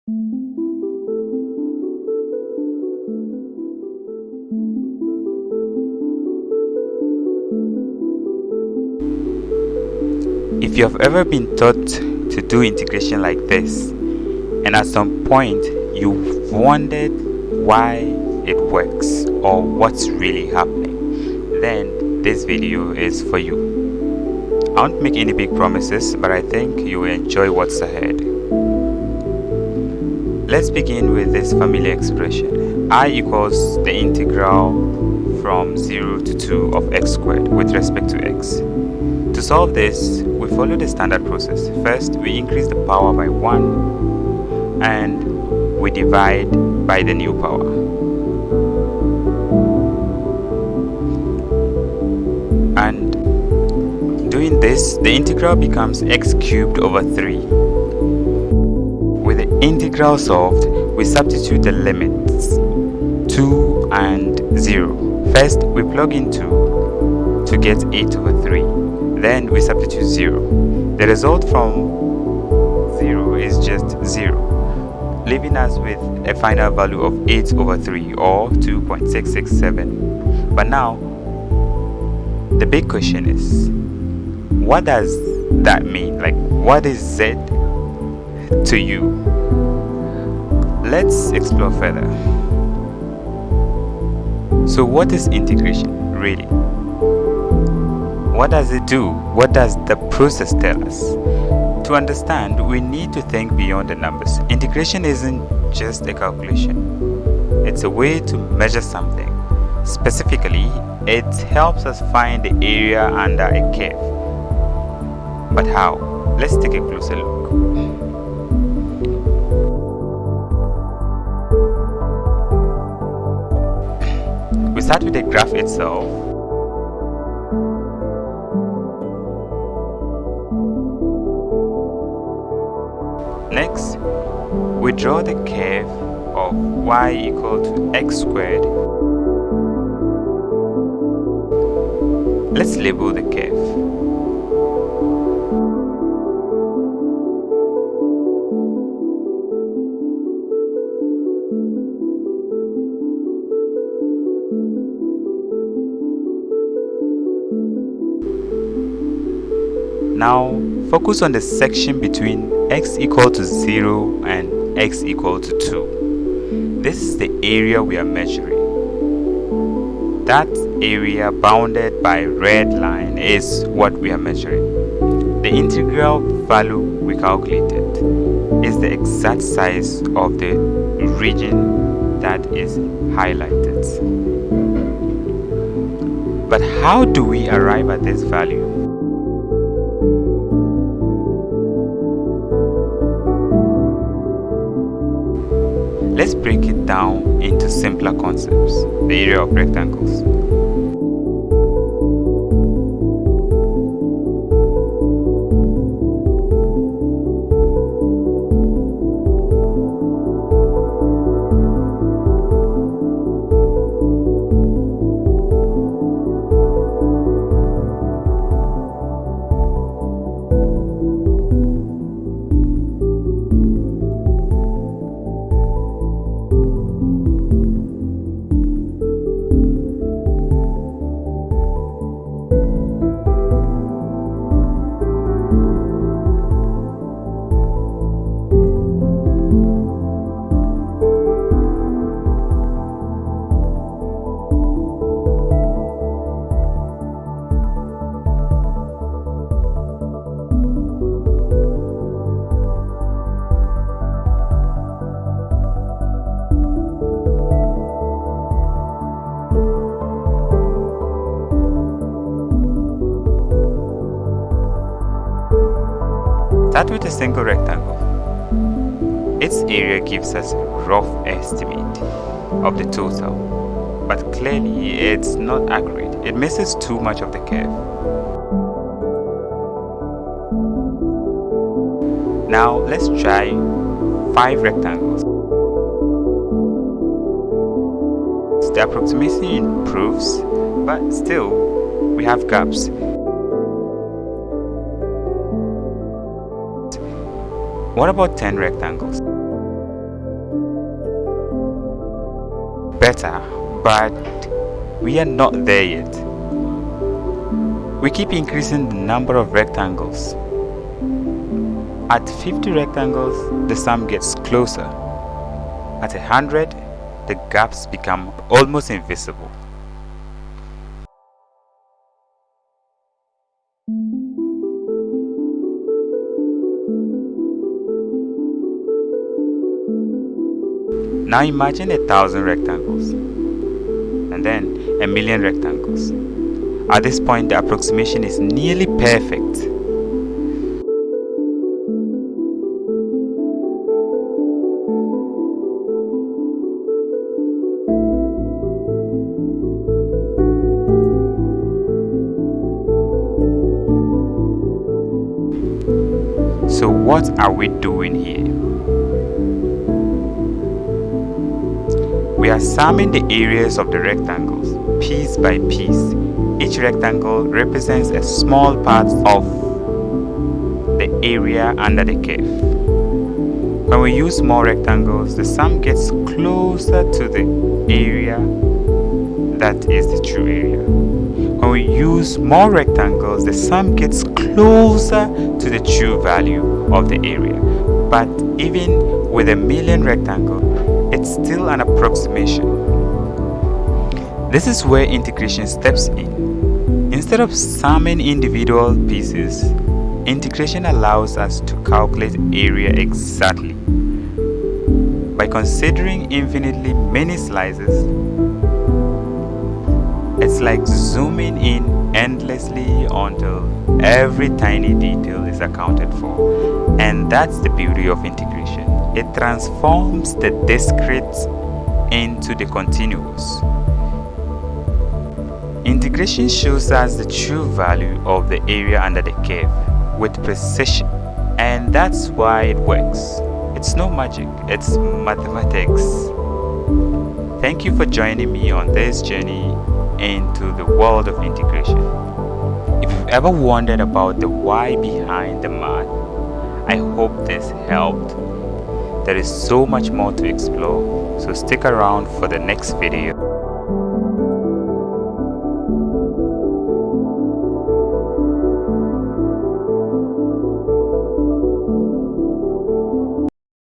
If you have ever been taught to do integration like this, and at some point you've wondered why it works or what's really happening, then this video is for you. I won't make any big promises, but I think you will enjoy what's ahead. Let's begin with this familiar expression. I equals the integral from 0 to 2 of x squared with respect to x. To solve this, we follow the standard process. First, we increase the power by 1 and we divide by the new power. And doing this, the integral becomes x cubed over 3. With the integral solved, we substitute the limits 2 and 0. First, we plug in 2 to get 8 over 3. Then we substitute 0. The result from 0 is just 0, leaving us with a final value of 8 over 3 or 2.667. But now, the big question is, what does that mean? Like, what is Z to you? Let's explore further. So what is integration really? What does it do? What does the process tell us? To understand, we need to think beyond the numbers. Integration isn't just a calculation. It's a way to measure something. Specifically, it helps us find the area under a curve. But how? Let's take a closer look. We start with the graph itself. Next, we draw the curve of y equal to x squared. Let's label the curve. Now, focus on the section between x equal to 0 and x equal to 2. This is the area we are measuring. That area bounded by red line is what we are measuring. The integral value we calculated is the exact size of the region that is highlighted. But how do we arrive at this value? Let's break it down into simpler concepts. The area of rectangles. Start with a single rectangle. Its area gives us a rough estimate of the total, but clearly it's not accurate. It misses too much of the curve. Now let's try 5 rectangles. The approximation improves, but still we have gaps. What about 10 rectangles? better, but we are not there yet. We keep increasing the number of rectangles. At 50 rectangles, the sum gets closer. At 100, the gaps become almost invisible. Now imagine 1,000 rectangles and then 1,000,000 rectangles. At this point, the approximation is nearly perfect. So what are we doing here? We are summing the areas of the rectangles, piece by piece. Each rectangle represents a small part of the area under the curve. When we use more rectangles, the sum gets closer to the area that is the true area. When we use more rectangles, the sum gets closer to the true value of the area. But even with 1,000,000 rectangles, it's still an approximation. This is where integration steps in. Instead of summing individual pieces, integration allows us to calculate area exactly. By considering infinitely many slices, it's like zooming in endlessly until every tiny detail is accounted for. And that's the beauty of integration. It transforms the discrete into the continuous. Integration shows us the true value of the area under the curve with precision, and that's why it works. It's no magic, it's mathematics. Thank you for joining me on this journey into the world of integration. If you've ever wondered about the why behind the math, I hope this helped. There is so much more to explore, so stick around for the next video.